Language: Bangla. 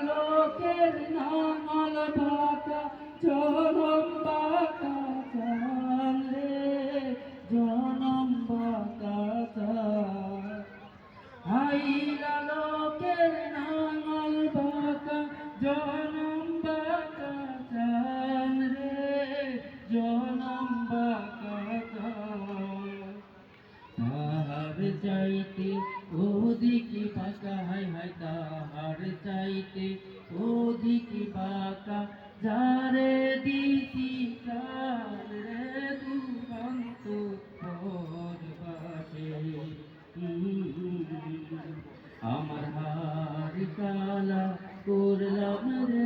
লোকের নাঙল বাঁকা জনম বাঁকা চাল রে জনম বাঁকা চাল আইলা লোকের নাঙল বাঁকা জনম বাঁকা চাল রে জনম বাঁকা চাল তাহার চাইতে ওদিকে বাঁকা হায় হায় তাহার চাইতে ওদিকে বাঁকা যারে দিতি চাল রে দুরন্ত পরবাসে আমার হার কালা করলাম রে